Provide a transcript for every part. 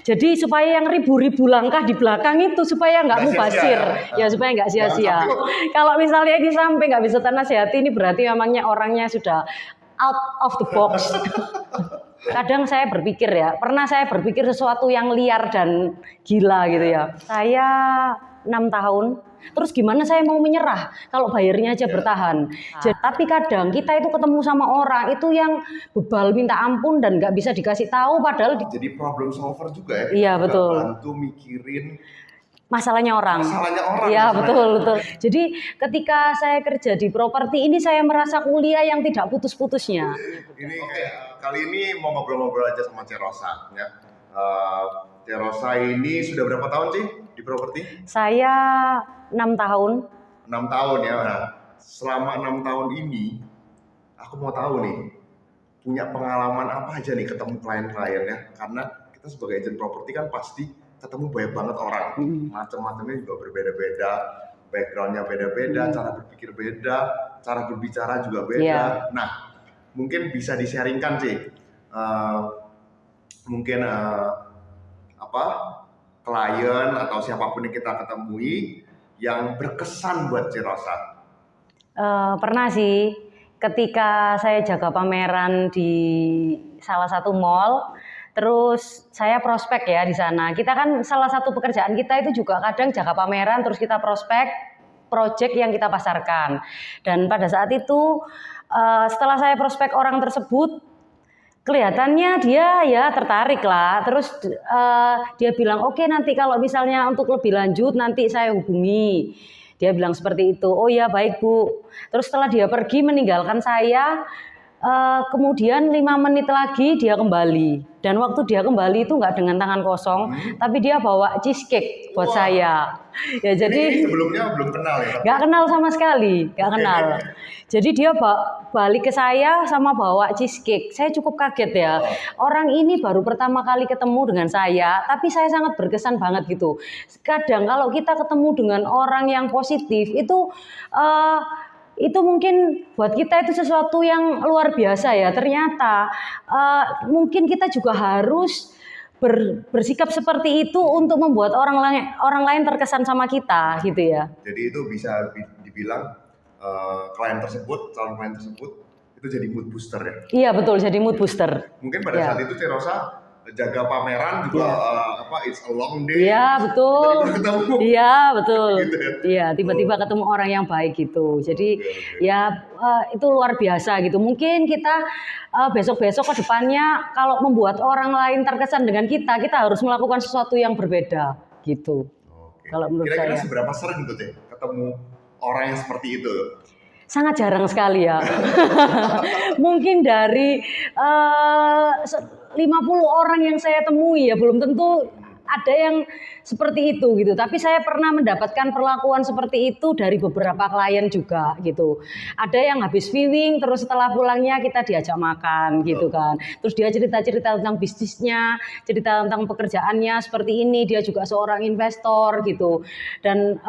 Jadi supaya yang ribu-ribu langkah di belakang itu supaya nggak mubazir, ya supaya nggak sia-sia. Kalau misalnya di samping nggak bisa nasihati, ini berarti memangnya orangnya sudah out of the box. Kadang saya berpikir ya, pernah saya berpikir sesuatu yang liar dan gila gitu ya. Saya 6 tahun, terus gimana saya mau menyerah kalau bayarnya aja bertahan. Tapi kadang kita itu ketemu sama orang itu yang bebal minta ampun dan nggak bisa dikasih tahu, padahal jadi problem solver juga ya. Iya betul. Bantu mikirin masalahnya orang. Iya betul. Jadi ketika saya kerja di properti ini saya merasa kuliah yang tidak putus-putusnya. Ini kali ini mau ngobrol-ngobrol aja sama Cek Rosa ya. Cek Rosa ini sudah berapa tahun sih di properti? Saya 6 tahun. 6 tahun ya. Nah, selama 6 tahun ini aku mau tahu nih, punya pengalaman apa aja nih ketemu klien-klien ya. Karena kita sebagai agent properti kan pasti ketemu banyak banget orang, macam-macamnya juga berbeda-beda, backgroundnya beda-beda, cara berpikir beda, cara berbicara juga beda. Nah, mungkin bisa di-sharingkan sih, mungkin klien atau siapapun yang kita ketemui yang berkesan buat Cek Rosa. Pernah sih, ketika saya jaga pameran di salah satu mall. Terus saya prospek ya di sana. Kita kan salah satu pekerjaan kita itu juga kadang jaga pameran, terus kita prospek project yang kita pasarkan. Dan pada saat itu setelah saya prospek orang tersebut, kelihatannya dia ya tertarik lah. Terus dia bilang oke, nanti kalau misalnya untuk lebih lanjut nanti saya hubungi. Dia bilang seperti itu. Oh ya baik Bu. Terus setelah dia pergi meninggalkan saya. Kemudian 5 menit lagi dia kembali, dan waktu dia kembali itu nggak dengan tangan kosong, tapi dia bawa cheesecake buat saya. Ya jadi ini sebelumnya belum kenal ya? Nggak kenal sama sekali, nggak kenal. Jadi dia balik ke saya sama bawa cheesecake. Saya cukup kaget ya. Orang ini baru pertama kali ketemu dengan saya, tapi saya sangat berkesan banget gitu. Kadang kalau kita ketemu dengan orang yang positif itu mungkin buat kita itu sesuatu yang luar biasa ya. Ternyata mungkin kita juga harus bersikap seperti itu untuk membuat orang lain terkesan sama kita gitu ya. Jadi itu bisa dibilang calon klien tersebut itu jadi mood booster ya. Iya betul, jadi mood booster. Mungkin pada saat itu Cek Rosa jaga pameran juga it's a long day. Iya betul. Iya betul. Gitu ya? Iya tiba-tiba ketemu orang yang baik gitu. Jadi itu luar biasa gitu. Mungkin kita besok-besok ke depannya kalau membuat orang lain terkesan dengan kita harus melakukan sesuatu yang berbeda gitu. Kalau menurut kira-kira saya. seberapa sering tuh Cek ketemu orang yang seperti itu? Sangat jarang sekali ya. Mungkin dari 50 orang yang saya temui ya belum tentu ada yang seperti itu gitu. Tapi saya pernah mendapatkan perlakuan seperti itu dari beberapa klien juga gitu. Ada yang habis viewing terus setelah pulangnya kita diajak makan gitu kan. Terus dia cerita-cerita tentang bisnisnya, cerita tentang pekerjaannya seperti ini. Dia juga seorang investor gitu. Dan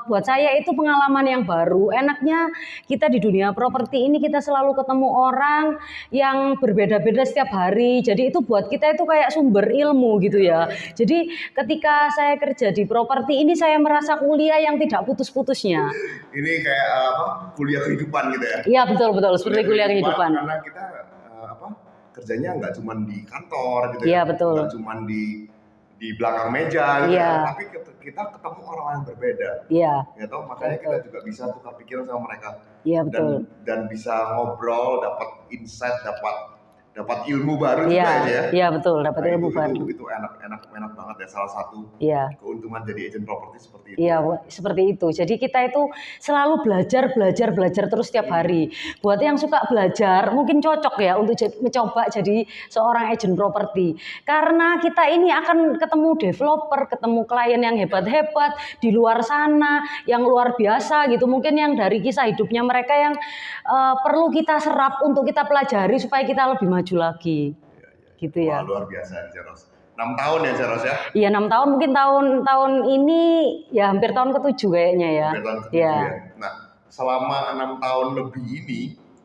buat saya itu pengalaman yang baru. Enaknya kita di dunia properti ini kita selalu ketemu orang yang berbeda-beda setiap hari. Jadi itu buat kita itu kayak sumber ilmu gitu ya. Jadi ketika saya kerja di properti ini saya merasa kuliah yang tidak putus-putusnya. Ini kayak kuliah kehidupan gitu ya? Iya betul seperti kuliah kehidupan. Karena kita kerjanya nggak cuma di kantor gitu ya. Iya betul. Nggak cuma di belakang meja gitu ya. Tapi kita ketemu orang yang berbeda. Iya. Ya toh makanya kita juga bisa tukar pikiran sama mereka. Iya betul. Dan bisa ngobrol, dapat insight, dapat ilmu baru juga ya. Iya betul, dapat ilmu baru. Itu enak banget ya, salah satu keuntungan jadi agent properti seperti itu. Iya, seperti itu. Jadi kita itu selalu belajar terus setiap hari. Buat yang suka belajar, mungkin cocok ya untuk mencoba jadi seorang agent properti. Karena kita ini akan ketemu developer, ketemu klien yang hebat-hebat di luar sana, yang luar biasa gitu. Mungkin yang dari kisah hidupnya mereka yang perlu kita serap untuk kita pelajari supaya kita lebih maju lagi. Gitu ya. Wah, luar biasa Cek Rosa. 6 tahun ya Cek Rosa ya? Iya 6 tahun, mungkin tahun ini ya hampir tahun ke-7 kayaknya ya. Hampir tahun ke-7 ya. Nah, selama 6 tahun lebih ini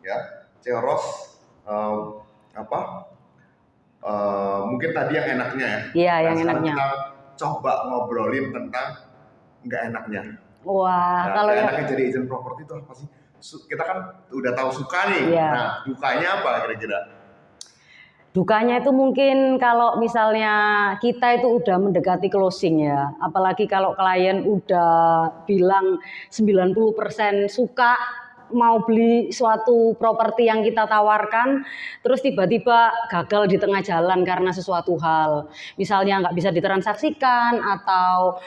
ya, Cek Rosa mungkin tadi yang enaknya ya. Iya, Nah, yang sekarang enaknya. kita coba ngobrolin tentang nggak enaknya. Wah, Nah, kalau nggak yang enaknya jadi agent properti itu apa sih? Kita kan udah tahu suka nih. Iya. Nah, dukanya apa kira-kira? dukanya itu mungkin kalau misalnya kita itu udah mendekati closing ya, apalagi kalau klien udah bilang 90% suka mau beli suatu properti yang kita tawarkan, terus tiba-tiba gagal di tengah jalan karena sesuatu hal, misalnya nggak bisa ditransaksikan atau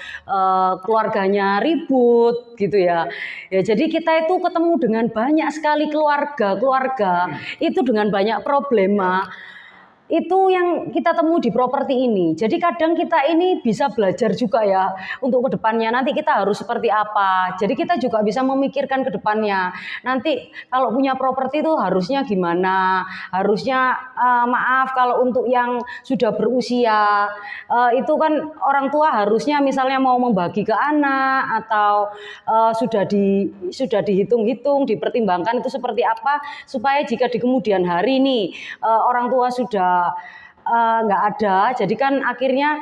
keluarganya ribut gitu ya. Ya jadi kita itu ketemu dengan banyak sekali keluarga itu dengan banyak problema. Itu yang kita temu di properti ini. Jadi kadang kita ini bisa belajar juga ya untuk kedepannya nanti kita harus seperti apa. Jadi kita juga bisa memikirkan ke depannya. Nanti kalau punya properti itu harusnya gimana? Harusnya maaf kalau untuk yang sudah berusia itu kan orang tua harusnya misalnya mau membagi ke anak atau sudah dihitung-hitung, dipertimbangkan itu seperti apa supaya jika di kemudian hari nih orang tua sudah nggak ada, jadi kan akhirnya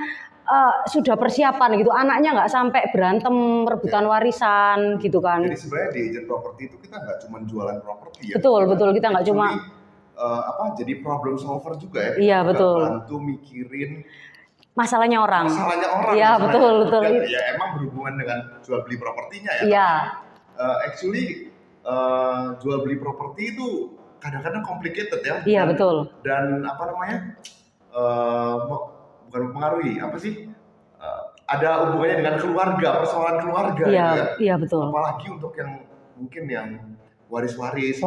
sudah persiapan gitu, anaknya nggak sampai berantem rebutan warisan gitu kan. Jadi sebenarnya di agent properti itu kita nggak cuma jualan properti ya. Betul, kita nggak cuma jadi problem solver juga ya. Iya, Kita betul. bantu mikirin masalahnya orang. Iya, betul. Ya emang berhubungan dengan jual beli propertinya ya. Iya. Jual beli properti itu kadang-kadang complicated ya. Iya, betul. Dan apa namanya? Bukan mempengaruhi, apa sih? Ada hubungannya dengan keluarga, persoalan keluarga. Iya, ya. Iya betul. Apalagi untuk yang mungkin yang waris-waris.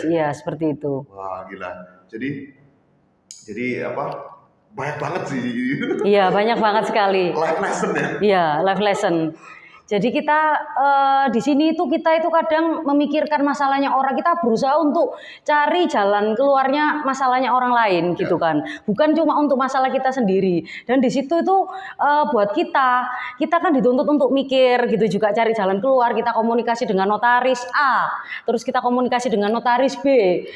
Iya seperti itu. Wah gila. Jadi apa? Banyak banget sih. Iya banyak banget sekali. Life lesson ya. Iya life lesson. Jadi kita di sini itu kita itu kadang memikirkan masalahnya orang, kita berusaha untuk cari jalan keluarnya masalahnya orang lain gitu kan, bukan cuma untuk masalah kita sendiri. Dan di situ itu buat kita kan dituntut untuk mikir gitu juga, cari jalan keluar. Kita komunikasi dengan notaris A, terus kita komunikasi dengan notaris B.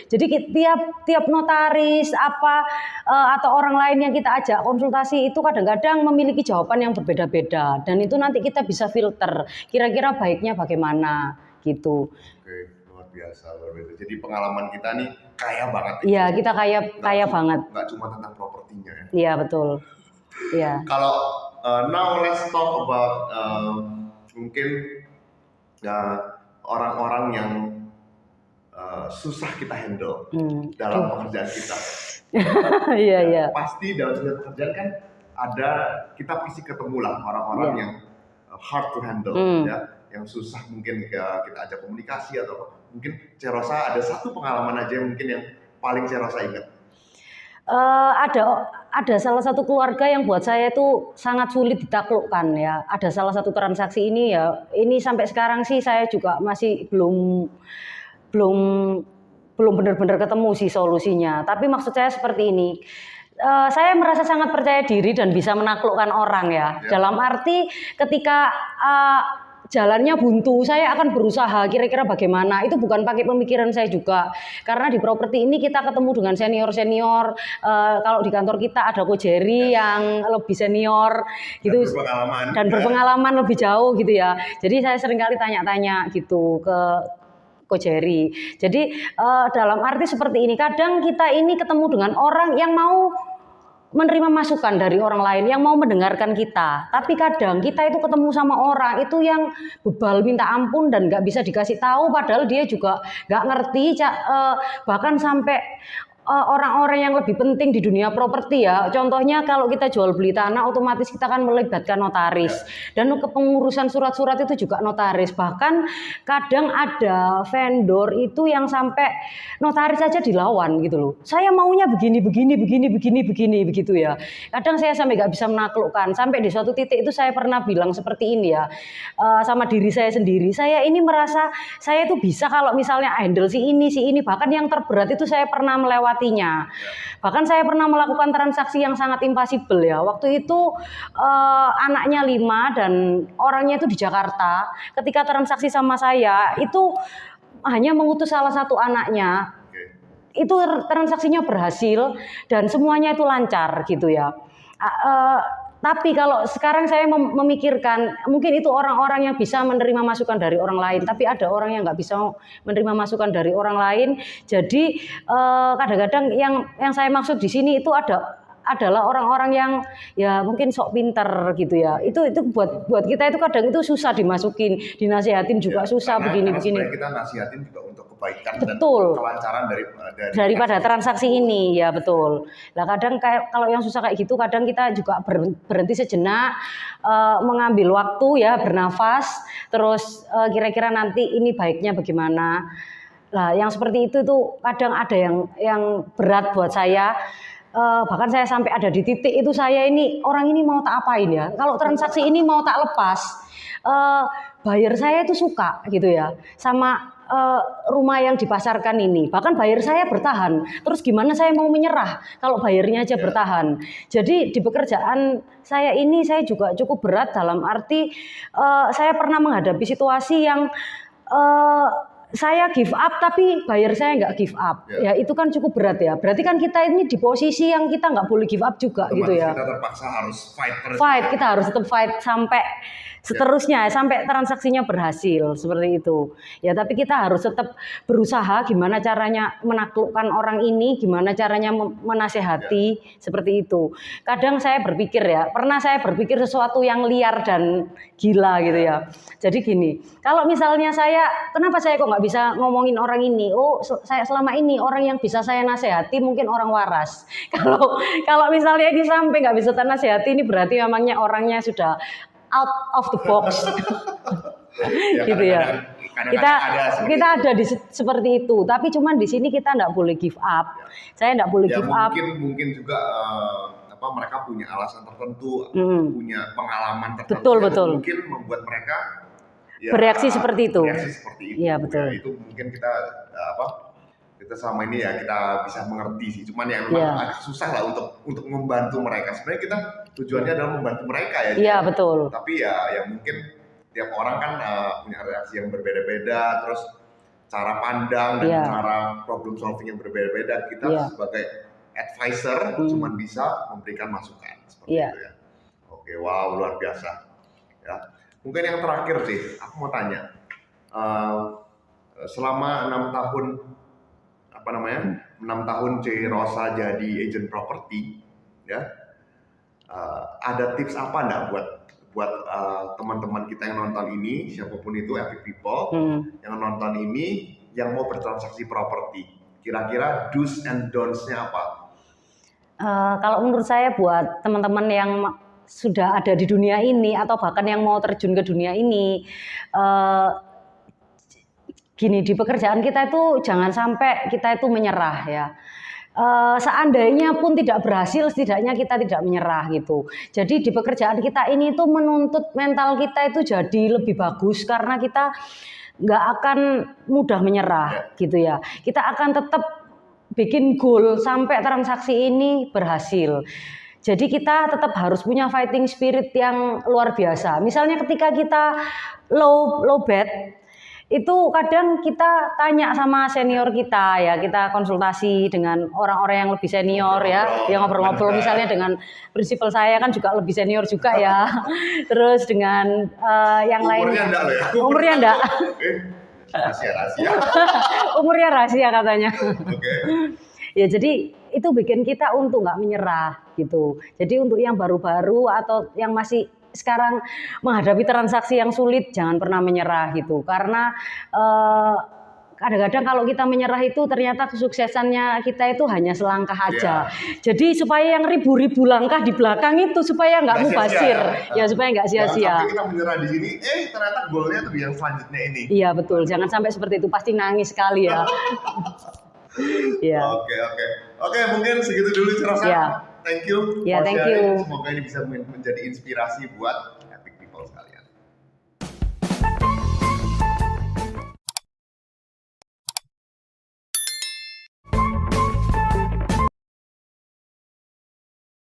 Jadi tiap notaris atau orang lain yang kita ajak konsultasi itu kadang-kadang memiliki jawaban yang berbeda-beda, dan itu nanti kita bisa filter kira-kira baiknya bagaimana gitu. Oke, luar biasa. Jadi pengalaman kita nih kaya banget. Iya, kita kaya banget. Nggak cuma tentang propertinya ya. Iya, betul. Iya. Kalau now let's talk about mungkin orang-orang yang susah kita handle dalam pekerjaan kita. Iya. Pasti dalam setiap pekerjaan kan kita pasti ketemu lah orang-orang yang hard to handle ya, yang susah mungkin kita ajak komunikasi atau mungkin Cerosa ada satu pengalaman aja mungkin yang paling Cerosa ingat. Ada salah satu keluarga yang buat saya itu sangat sulit ditaklukkan ya. Ada salah satu transaksi ini ya. Ini sampai sekarang sih saya juga masih belum benar-benar ketemu sih solusinya. Tapi maksud saya seperti ini. Saya merasa sangat percaya diri dan bisa menaklukkan orang ya. Dalam arti ketika jalannya buntu, saya akan berusaha kira-kira bagaimana. Itu bukan pakai pemikiran saya juga. Karena di properti ini kita ketemu dengan senior-senior. Kalau di kantor kita ada Ko Jerry yang lebih senior gitu dan berpengalaman lebih jauh gitu ya. Jadi saya seringkali tanya-tanya gitu ke Ko Jerry. Jadi dalam arti seperti ini, kadang kita ini ketemu dengan orang yang mau menerima masukan dari orang lain, yang mau mendengarkan kita. Tapi kadang kita itu ketemu sama orang itu yang bebal minta ampun dan nggak bisa dikasih tahu, padahal dia juga nggak ngerti, bahkan sampai orang-orang yang lebih penting di dunia properti ya. Contohnya kalau kita jual beli tanah, otomatis kita kan melibatkan notaris. Dan kepengurusan surat-surat itu juga notaris. Bahkan kadang ada vendor itu yang sampai notaris saja dilawan gitu loh. Saya maunya begini begitu ya. Kadang saya sampai nggak bisa menaklukkan. Sampai di suatu titik itu saya pernah bilang seperti ini ya, sama diri saya sendiri. Saya ini merasa saya itu bisa kalau misalnya handle si ini. Bahkan yang terberat itu saya pernah melewati. Bahkan saya pernah melakukan transaksi yang sangat impossible ya. Waktu itu anaknya 5 dan orangnya itu di Jakarta. Ketika transaksi sama saya itu hanya mengutus salah satu anaknya. itu transaksinya berhasil dan semuanya itu lancar gitu ya. Tapi kalau sekarang saya memikirkan, mungkin itu orang-orang yang bisa menerima masukan dari orang lain, tapi ada orang yang nggak bisa menerima masukan dari orang lain. Jadi kadang-kadang yang saya maksud di sini itu adalah orang-orang yang ya mungkin sok pinter gitu ya. Itu buat kita itu kadang itu susah dimasukin, dinasihatin juga susah begini. Kita nasihatin juga untuk kebaikan betul. Dan kelancaran daripada transaksi ini ya betul. Nah kadang kalau yang susah kayak gitu kadang kita juga berhenti sejenak, mengambil waktu ya, bernafas, terus kira-kira nanti ini baiknya bagaimana. Nah yang seperti itu tuh kadang ada yang berat buat saya. Bahkan saya sampai ada di titik itu saya ini orang ini mau tak apain ya, kalau transaksi ini mau tak lepas, buyer saya itu suka gitu ya sama rumah yang dipasarkan ini, bahkan buyer saya bertahan. Terus gimana saya mau menyerah kalau buyernya aja bertahan? Jadi di pekerjaan saya ini saya juga cukup berat dalam arti saya pernah menghadapi situasi yang saya give up tapi buyer saya nggak give up. Ya itu kan cukup berat ya. Berarti kan kita ini di posisi yang kita nggak boleh give up juga gitu ya. Kita terpaksa harus fight terus. Kita harus tetap fight sampai seterusnya sampai transaksinya berhasil seperti itu. Ya tapi kita harus tetap berusaha gimana caranya menaklukkan orang ini, gimana caranya menasehati seperti itu. Kadang saya berpikir ya, pernah saya berpikir sesuatu yang liar dan gila gitu ya. Jadi gini, kalau misalnya kenapa saya kok nggak bisa ngomongin orang ini? Oh, saya selama ini orang yang bisa saya nasehati mungkin orang waras. Kalau misalnya ini sampai nggak bisa nasehati, ini berarti memangnya orangnya sudah out of the box. Gitu ya. Kita ada di seperti itu, tapi cuman di sini kita nggak boleh give up. Saya nggak boleh give up. Mungkin juga mereka punya alasan tertentu, punya pengalaman tertentu. Betul. Mungkin membuat mereka bereaksi seperti itu. Iya betul. Itu mungkin kita kita sama ini ya kita bisa mengerti sih. Cuman ya memang agak susah lah untuk membantu mereka. Sebenarnya kita tujuannya adalah membantu mereka ya. Iya betul. Tapi ya mungkin tiap orang kan punya reaksi yang berbeda-beda, terus cara pandang dan cara problem solving yang berbeda-beda. Kita sebagai advisor cuma bisa memberikan masukan seperti itu ya. Oke, wow luar biasa. Ya, mungkin yang terakhir sih, aku mau tanya, selama 6 tahun 6 tahun C Rosa jadi agent properti, ya, ada tips apa enggak buat teman-teman kita yang nonton ini, siapapun itu, epic people yang nonton ini, yang mau bertransaksi properti, kira-kira do's and don'ts-nya apa? Kalau menurut saya buat teman-teman yang sudah ada di dunia ini atau bahkan yang mau terjun ke dunia ini, gini, di pekerjaan kita itu jangan sampai kita itu menyerah ya. Seandainya pun tidak berhasil, setidaknya kita tidak menyerah gitu. Jadi di pekerjaan kita ini itu menuntut mental kita itu jadi lebih bagus karena kita nggak akan mudah menyerah gitu ya. Kita akan tetap bikin goal sampai transaksi ini berhasil. Jadi kita tetap harus punya fighting spirit yang luar biasa. Misalnya ketika kita low bet, itu kadang kita tanya sama senior kita ya, kita konsultasi dengan orang-orang yang lebih senior ya, yang ngobrol-ngobrol misalnya dengan prinsipal saya kan juga lebih senior juga ya. Terus dengan yang lainnya. Umurnya enggak. Rahasia. Umurnya rahasia katanya. Oke. Ya jadi itu bikin kita untuk nggak menyerah gitu. Jadi untuk yang baru-baru atau yang masih sekarang menghadapi transaksi yang sulit, jangan pernah menyerah gitu. Karena kadang-kadang kalau kita menyerah itu ternyata kesuksesannya kita itu hanya selangkah aja. Jadi supaya yang ribu-ribu langkah di belakang itu supaya nggak mubazir, ya supaya nggak sia-sia. Tapi kita menyerah di sini, ternyata golnya tuh yang selanjutnya ini. Iya betul, jangan sampai seperti itu, pasti nangis sekali ya. Oke, mungkin segitu dulu Rosa. Thank you. Thank you. Semoga ini bisa menjadi inspirasi buat